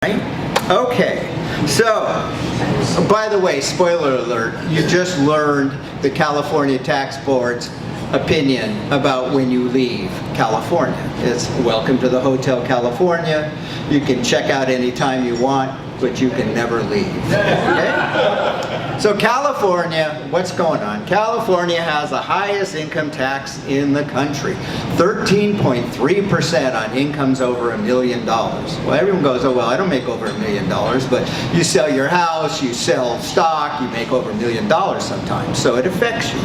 Right? Okay, so by the way, spoiler alert, you just learned the California Tax Board's opinion about when you leave California. It's welcome to the Hotel California. You can check out anytime you want, but you can never leave. Okay? So California, what's going on? California has the highest income tax in the country. 13.3% on incomes over $1 million. Well, everyone goes, oh, well, I don't make over $1 million, but you sell your house, you sell stock, you make over $1 million sometimes, so it affects you.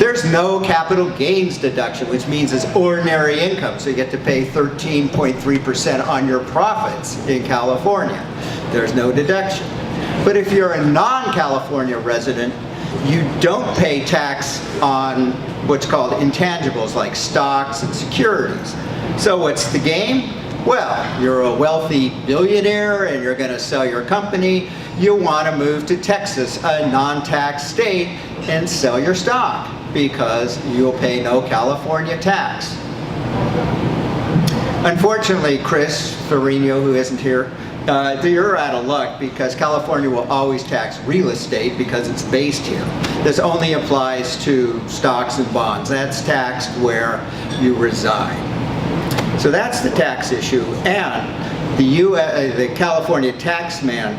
There's no capital gains deduction, which means it's ordinary income, so you get to pay 13.3% on your profits in California. There's no deduction. But if you're a non-California resident, you don't pay tax on what's called intangibles like stocks and securities. So what's the game? Well, you're a wealthy billionaire and you're going to sell your company. You want to move to Texas, a non-tax state, and sell your stock because you'll pay no California tax. Unfortunately, Chris Ferrigno, who isn't here, you're out of luck because California will always tax real estate because it's based here. This only applies to stocks and bonds. That's taxed where you reside. So that's the tax issue, and the California tax man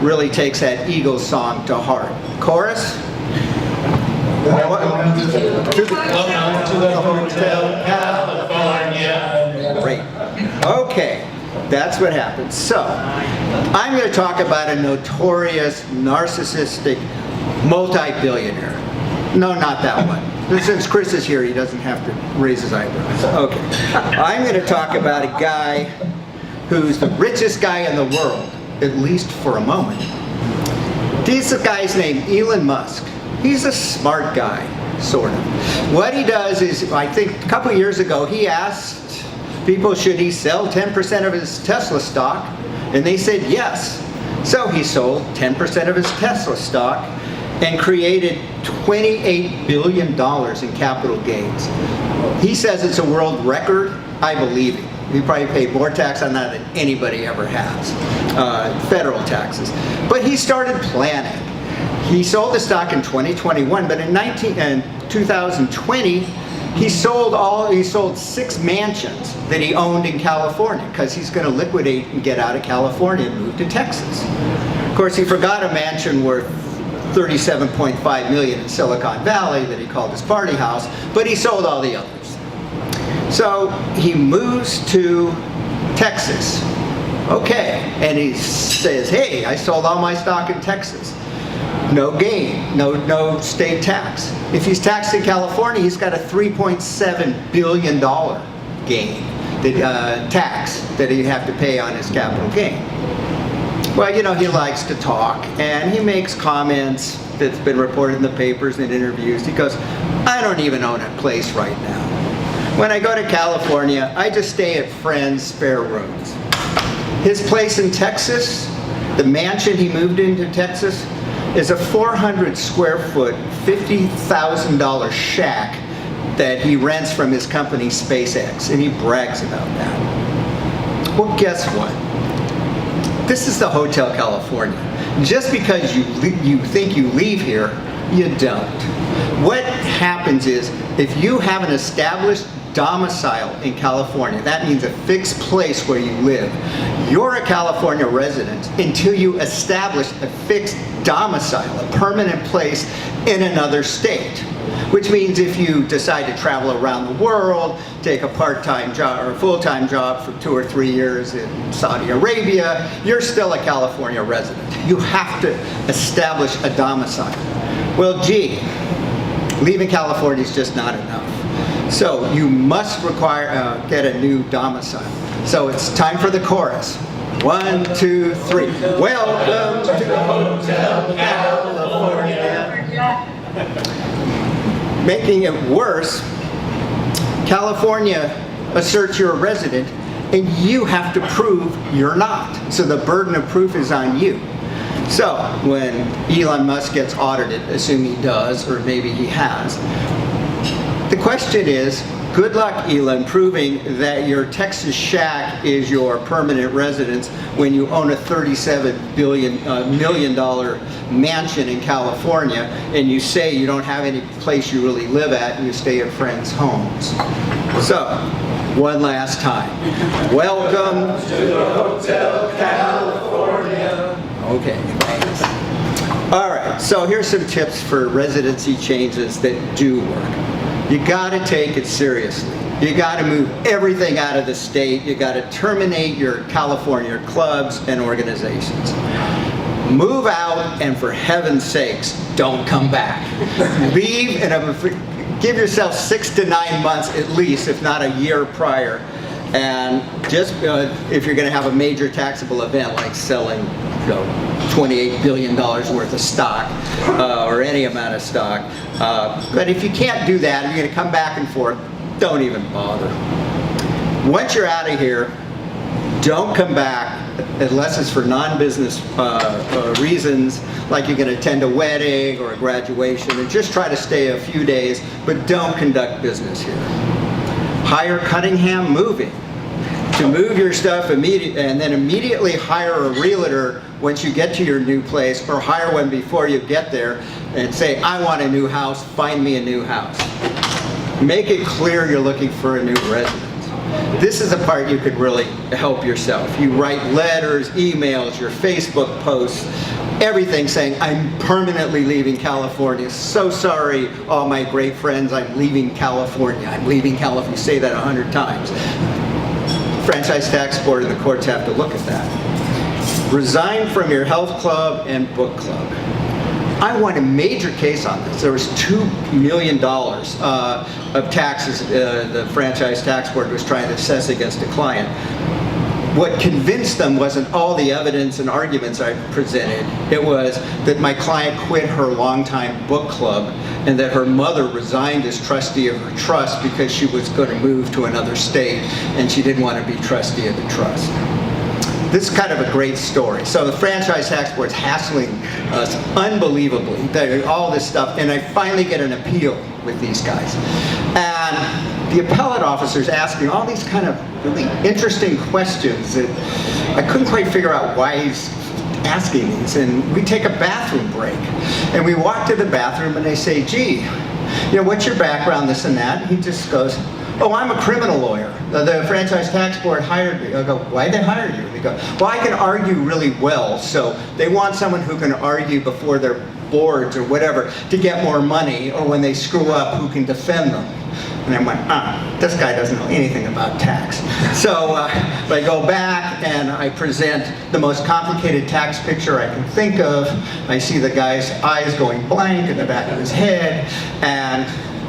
really takes that Eagles song to heart. Chorus? Welcome to the Hotel California. Great. Okay. That's what happens. So, I'm going to talk about a notorious, narcissistic, multi-billionaire. No, not that one. Since Chris is here, he doesn't have to raise his eyebrows. Okay. I'm going to talk about a guy who's the richest guy in the world, at least for a moment. This guy's named Elon Musk. He's a smart guy, sort of. What he does is, I think a couple years ago, he asked people, should he sell 10% of his Tesla stock? And they said yes. So he sold 10% of his Tesla stock and created $28 billion in capital gains. He says it's a world record. I believe him. He probably paid more tax on that than anybody ever has, federal taxes. But he started planning. He sold the stock in 2021, but in 2020, he sold 6 mansions that he owned in California because he's going to liquidate and get out of California and move to Texas. Of course, he forgot a mansion worth $37.5 million in Silicon Valley that he called his party house, but he sold all the others. So he moves to Texas. Okay, and he says, hey, I sold all my stock in Texas. No gain, no state tax. If he's taxed in California, he's got a $3.7 billion gain, tax that he'd have to pay on his capital gain. Well, you know, he likes to talk, and he makes comments that's been reported in the papers and interviews. He goes, I don't even own a place right now. When I go to California, I just stay at friends' spare rooms. His place in Texas, the mansion he moved into Texas, is a 400 square foot, $50,000 shack that he rents from his company SpaceX, and he brags about that. Well, guess what? This is the Hotel California. Just because you think you leave here, you don't. What happens is, if you have an established domicile in California, that means a fixed place where you live, you're a California resident until you establish a fixed domicile, a permanent place in another state. Which means if you decide to travel around the world, take a part-time job or a full-time job for 2 or 3 years in Saudi Arabia, you're still a California resident. You have to establish a domicile. Well, gee, leaving California is just not enough. So you must get a new domicile. So it's time for the chorus. 1, 2, 3. Welcome to the Hotel California. Making it worse, California asserts you're a resident and you have to prove you're not. So the burden of proof is on you. So when Elon Musk gets audited, assuming he does, or maybe he has, the question is, Good luck, Elon, proving that your Texas shack is your permanent residence when you own a $37 million mansion in California and you say you don't have any place you really live at and you stay at friends' homes. So, one last time. Welcome to the Hotel California. Okay, thanks. All right, so here's some tips for residency changes that do work. You gotta take it seriously. You gotta move everything out of the state. You gotta terminate your California clubs and organizations. Move out, and for heaven's sakes, don't come back. Leave and give yourself 6 to 9 months at least, if not a year prior. And just if you're gonna have a major taxable event like selling $28 billion worth of stock or any amount of stock. But if you can't do that, and you're going to come back and forth, don't even bother. Once you're out of here, don't come back unless it's for non-business reasons, like you're going to attend a wedding or a graduation, and just try to stay a few days, but don't conduct business here. Hire Cunningham Moving to move your stuff immediately, and then immediately hire a realtor once you get to your new place, or hire one before you get there and say, I want a new house, find me a new house. Make it clear you're looking for a new residence. This is the part you could really help yourself. You write letters, emails, your Facebook posts, everything saying, I'm permanently leaving California. So sorry, all my great friends, I'm leaving California. I'm leaving California. You say that 100 times. Franchise Tax Board and the courts have to look at that. Resign from your health club and book club. I won a major case on this. There was $2 million of taxes the Franchise Tax Board was trying to assess against a client. What convinced them wasn't all the evidence and arguments I presented. It was that my client quit her longtime book club and that her mother resigned as trustee of her trust because she was going to move to another state and she didn't want to be trustee of the trust. This is kind of a great story. So the Franchise Tax Board's hassling us unbelievably, all this stuff, and I finally get an appeal with these guys. And the appellate officer's asking all these kind of really interesting questions that I couldn't quite figure out why he's asking these. And we take a bathroom break. And we walk to the bathroom and they say, gee, what's your background, this and that? And he just goes, oh, I'm a criminal lawyer. The Franchise Tax Board hired me. I go, why'd they hire you? And they go, well, I can argue really well, so they want someone who can argue before their boards or whatever to get more money, or when they screw up, who can defend them. And I went, this guy doesn't know anything about tax. So I go back and I present the most complicated tax picture I can think of. I see the guy's eyes going blank in the back of his head, and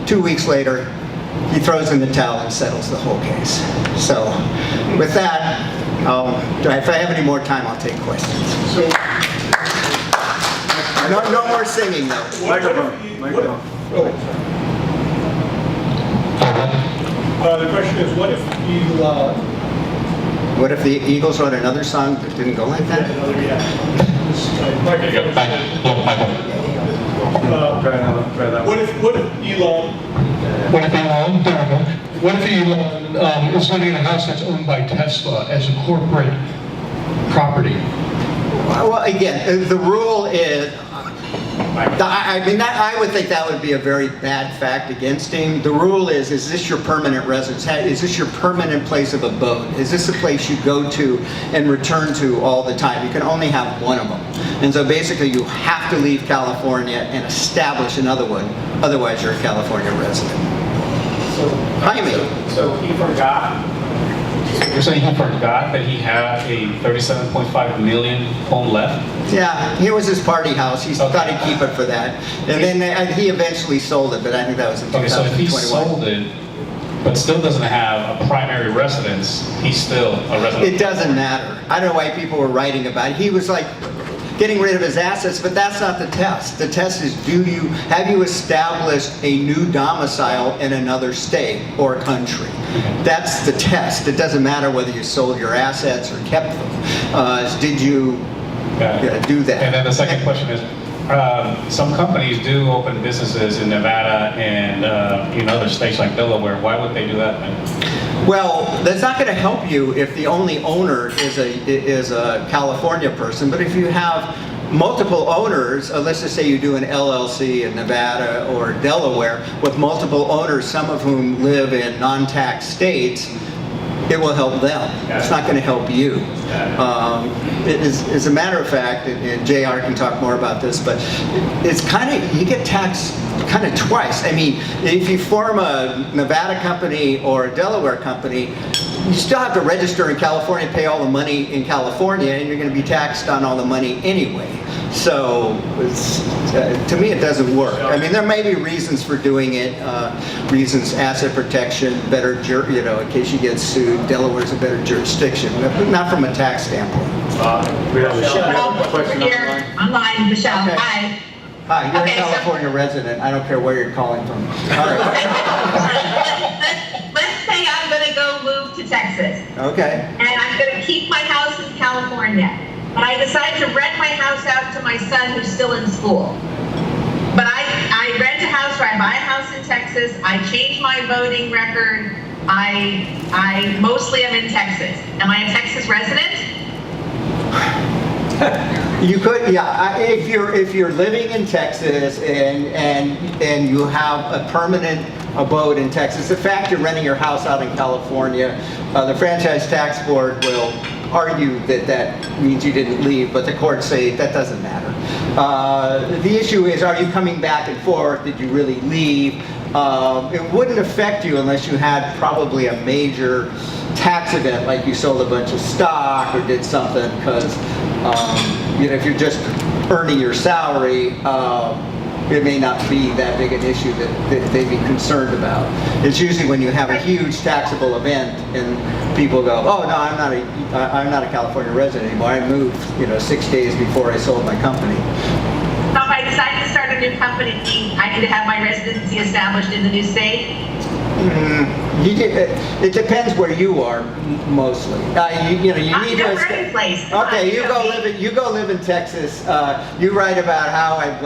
2 weeks later, he throws in the towel and settles the whole case. So, with that, if I have any more time, I'll take questions. So, no more singing, though. Microphone. The question is, what if you... what if the Eagles wrote another song that didn't go like that? What if Elon is living in a house that's owned by Tesla as a corporate property? Well, again, the rule is, I would think that would be a very bad fact against him. The rule is this your permanent residence? Is this your permanent place of abode? Is this a place you go to and return to all the time? You can only have one of them. And so basically you have to leave California and establish another one, otherwise you're a California resident. So he forgot. You're saying he forgot that he had a $37.5 million home left? Yeah, here was his party house. He thought he'd keep it for that. And then he eventually sold it, but I think that was in 2021. Okay, so if he sold it, but still doesn't have a primary residence, he's still a resident? It doesn't matter. I don't know why people were writing about it. He was like getting rid of his assets, but that's not the test. The test is, have you established a new domicile in another state or country? That's the test. It doesn't matter whether you sold your assets or kept them. Did you do that? And then the second question is, some companies do open businesses in Nevada and in other states like Delaware. Why would they do that then? Well, that's not going to help you if the only owner is a California person, but if you have multiple owners, let's just say you do an LLC in Nevada or Delaware with multiple owners, some of whom live in non-tax states, it will help them. It's not going to help you. As a matter of fact, and JR can talk more about this, but it's kind of, you get taxed kind of twice. I mean, if you form a Nevada company or a Delaware company, you still have to register in California, pay all the money in California, and you're going to be taxed on all the money anyway. So to me, it doesn't work. I mean, there may be reasons for doing it, reasons, asset protection, better, in case you get sued, Delaware's a better jurisdiction, but not from a tax standpoint. We have a question Here, online, Michelle. Okay. Hi. Hi, you're Okay, a California resident. I don't care where you're calling from. All right. Let's say I'm going to go move to Texas, Okay. and I'm going to keep my house in California, but I decide to rent my house out to my son who's still in school. But I rent a house or I buy a house in Texas, I change my voting record, I mostly am in Texas. Am I a Texas resident? You could, yeah. If you're living in Texas and you have a permanent abode in Texas, the fact you're renting your house out in California, the Franchise Tax Board will argue that means you didn't leave, but the courts say that doesn't matter. The issue is, are you coming back and forth? Did you really leave? It wouldn't affect you unless you had probably a major tax event, like you sold a bunch of stock or did something, because if you're just earning your salary, it may not be that big an issue that they'd be concerned about. It's usually when you have a huge taxable event and people go, oh no, I'm not a California resident anymore. I moved 6 days before I sold my company. So if I decide to start a new company, I need to have my residency established in the new state? It depends where you are, mostly. You need to. Place. Okay, you go live in Texas. You write about how I'm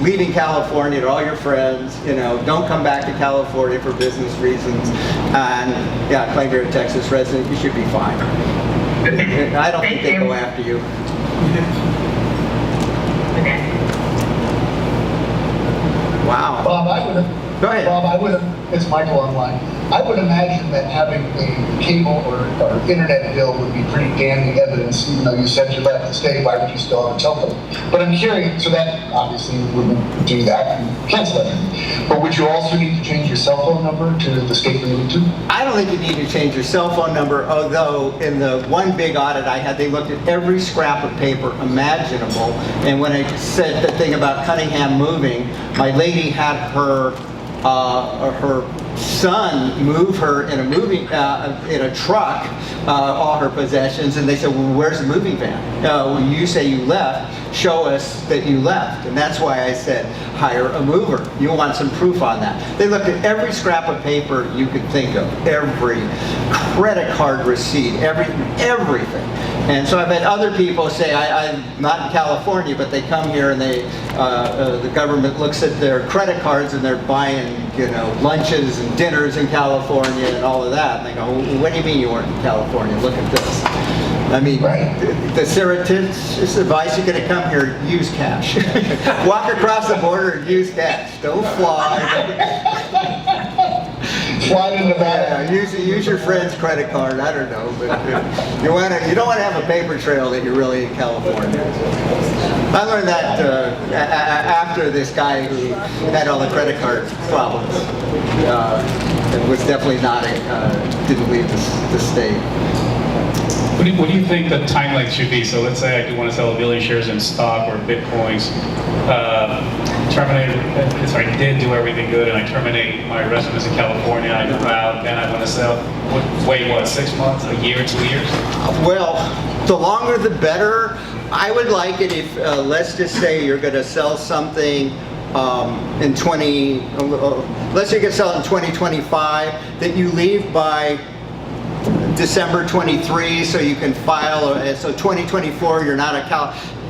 leaving California to all your friends. Don't come back to California for business reasons, and claim you're a Texas resident. You should be fine. I don't think they go after you. Okay. Wow. Bob, Go ahead. It's Michael online. I would imagine that having a cable or internet bill would be pretty damning evidence, even though you said you left the state, why would you still have a telephone? But I'm curious, so that obviously wouldn't do that and cancel it. But would you also need to change your cell phone number to the state you're moving to? I don't think you need to change your cell phone number, although in the one big audit I had, they looked at every scrap of paper imaginable. And when I said the thing about Cunningham moving, my lady had her son move her in a truck, all her possessions, and they said, well, where's the moving van? You say you left, show us that you left. And that's why I said, hire a mover. You want some proof on that. They looked at every scrap of paper you could think of, every credit card receipt, everything. And so I've had other people say, I'm not in California, but they come here and the government looks at their credit cards and they're buying, lunches and dinners in California and all of that. And they go, well, what do you mean you weren't in California? Look at this. I mean, the surreptitious advice, you're going to come here, use cash. Walk across the border and use cash. Don't fly. Fly to Nevada. Yeah, use your friend's credit card. I don't know, but you don't want to have a paper trail that you're really in California. I learned that after this guy who had all the credit card problems and was definitely didn't leave the state. What do you think the time length should be? So let's say I do want to sell $1 billion shares in stock or bitcoins. I did do everything good and I terminate my residence in California, I move out, then I want to sell. Wait, 6 months, a year, 2 years? Well, the longer the better. I would like it if, let's just say you're going to sell something let's say you're going to sell it in 2025, that you leave by December 23, so you can file, so 2024, you're not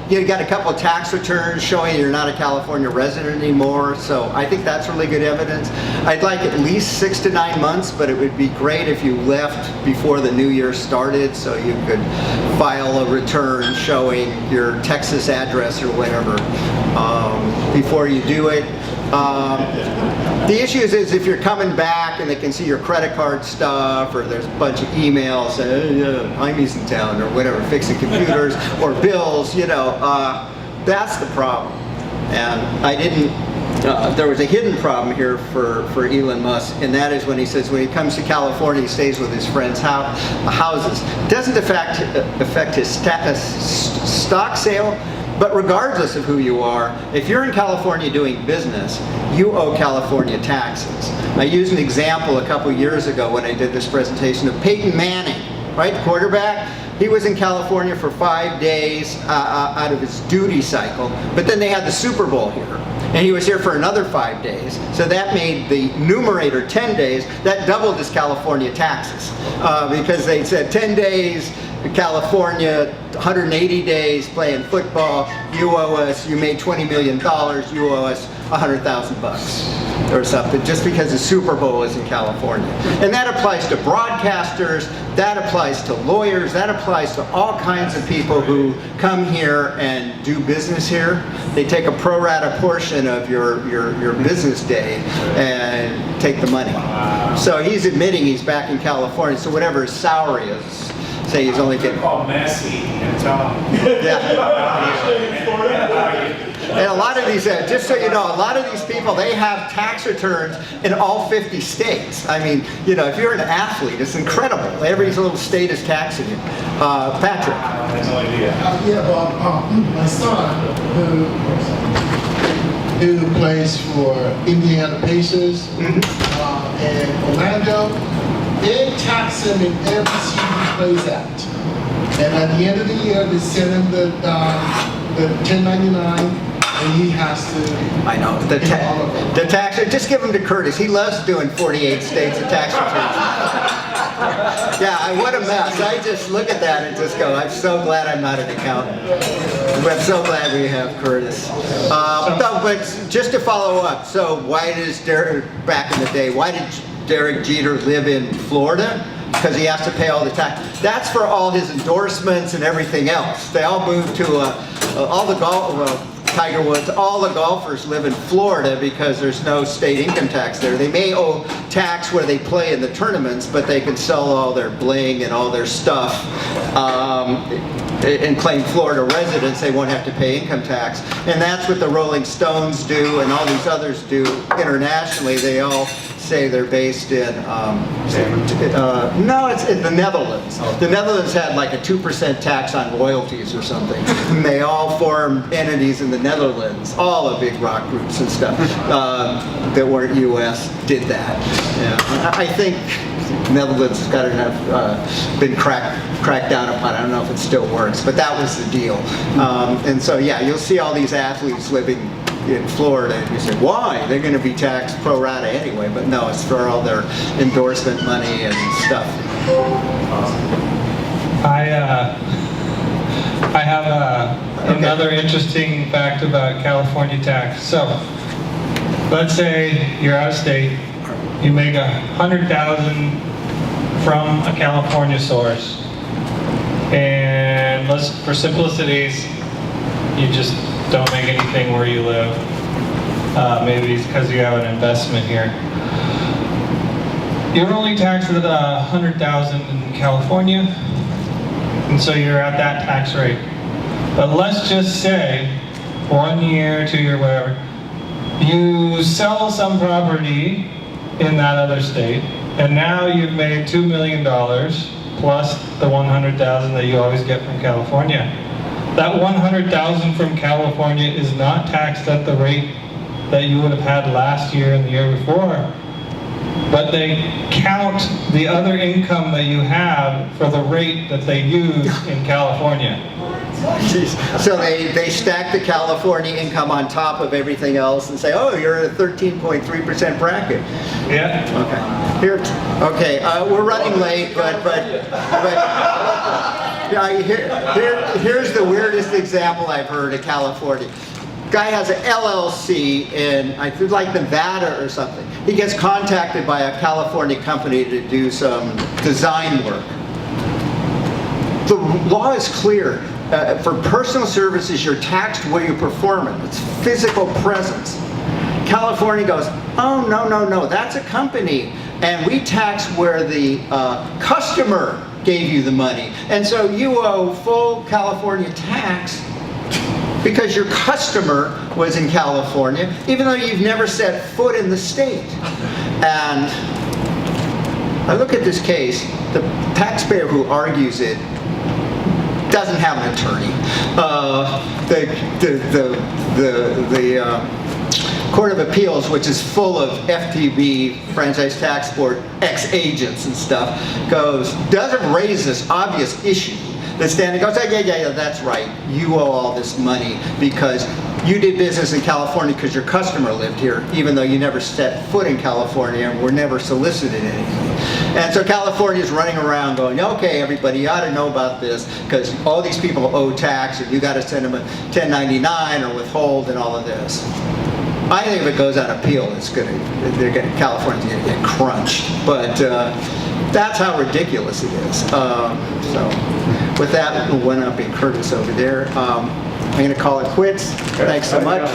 You got a couple of tax returns showing you're not a California resident anymore, so I think that's really good evidence. I'd like at least 6 to 9 months, but it would be great if you left before the new year started so you could file a return showing your Texas address or whatever before you do it. The issue is if you're coming back and they can see your credit card stuff, or there's a bunch of emails saying, hey, I'm in town, or whatever, fixing computers or bills, you know, that's the problem. And I didn't, there was a hidden problem here for Elon Musk, and that is when he says when he comes to California, he stays with his friends' houses. It doesn't affect his stock sale. But regardless of who you are, if you're in California doing business, you owe California taxes. I used an example a couple years ago when I did this presentation of Peyton Manning, right, the quarterback. He was in California for 5 days out of his duty cycle, but then they had the Super Bowl here. And he was here for another 5 days. So that made the numerator 10 days. That doubled his California taxes because they said 10 days, California, 180 days playing football, you owe us, you made $20 million, you owe us $100,000 or something, just because the Super Bowl is in California. And that applies to broadcasters, that applies to lawyers, that applies to all kinds of people who come here and do business here. They take a pro rata portion of your business day and take the money. So he's admitting he's back in California, so whatever his salary is, say he's only getting... Call Messi and tell him. Yeah. And a lot of these, just so you know, a lot of these people, they have tax returns in all 50 states. I mean, you know, if you're an athlete, it's incredible. Every little state is taxing you. Patrick. I have no idea. Yeah, well, my son, who plays for Indiana Pacers and Orlando, they tax him in every season he plays at. And at the end of the year, they send him the 1099. And he has to. I know the tax. Just give him to Curtis. He loves doing 48 states of tax returns. Yeah, what a mess. I just look at that and just go, I'm so glad I'm not an accountant. I'm so glad we have Curtis. But just to follow up, so why does Derek, back in the day, why did Derek Jeter live in Florida? Because he has to pay all the tax. That's for all his endorsements and everything else. They all moved to all the golf. Tiger Woods, all the golfers live in Florida because there's no state income tax there. They may owe tax where they play in the tournaments, but they can sell all their bling and all their stuff and claim Florida residents. They won't have to pay income tax. And that's what the Rolling Stones do and all these others do internationally. They all say they're based in, no, it's in the Netherlands. The Netherlands had like a 2% tax on royalties or something. And they all formed entities in the Netherlands. All the big rock groups and stuff that weren't US did that. Yeah. I think Netherlands has got to have been cracked down upon. I don't know if it still works, but that was the deal. And so yeah, you'll see all these athletes living in Florida, and you say, why? They're going to be taxed pro rata anyway, but no, it's for all their endorsement money and stuff. I have another interesting fact about California tax. So, let's say you're out of state, you make $100,000 from a California source, and for simplicities, you just don't make anything where you live. Maybe it's because you have an investment here. You're only taxed at $100,000 in California, and so you're at that tax rate. But let's just say 1 year, 2 year, whatever, you sell some property in that other state, and now you've made $2 million plus the $100,000 that you always get from California. That $100,000 from California is not taxed at the rate that you would have had last year and the year before, but they count the other income that you have for the rate that they use in California. Jeez. So they stack the California income on top of everything else and say, oh, you're in a 13.3% bracket. Yeah. Okay. Here. Okay. We're running late, but Here's the weirdest example I've heard in California. Guy has an LLC in, I think, like Nevada or something. He gets contacted by a California company to do some design work. The law is clear. For personal services, you're taxed where you perform it. It's physical presence. California goes, oh, no, no, no, that's a company. And we tax where the customer gave you the money. And so you owe full California tax because your customer was in California, even though you've never set foot in the state. And I look at this case, the taxpayer who argues it doesn't have an attorney. The Court of Appeals, which is full of FTB, Franchise Tax Board, ex-agents and stuff, doesn't raise this obvious issue. The standing goes, yeah, that's right. You owe all this money because you did business in California because your customer lived here, even though you never set foot in California and were never solicited anything. And so California's running around going, okay, everybody, you ought to know about this because all these people owe tax and you got to send them a 1099 or withhold and all of this. I think if it goes on appeal, California's going to get crunched. But that's how ridiculous it is. So with that, we'll went up in Curtis over there. I'm going to call it quits. Thanks so much.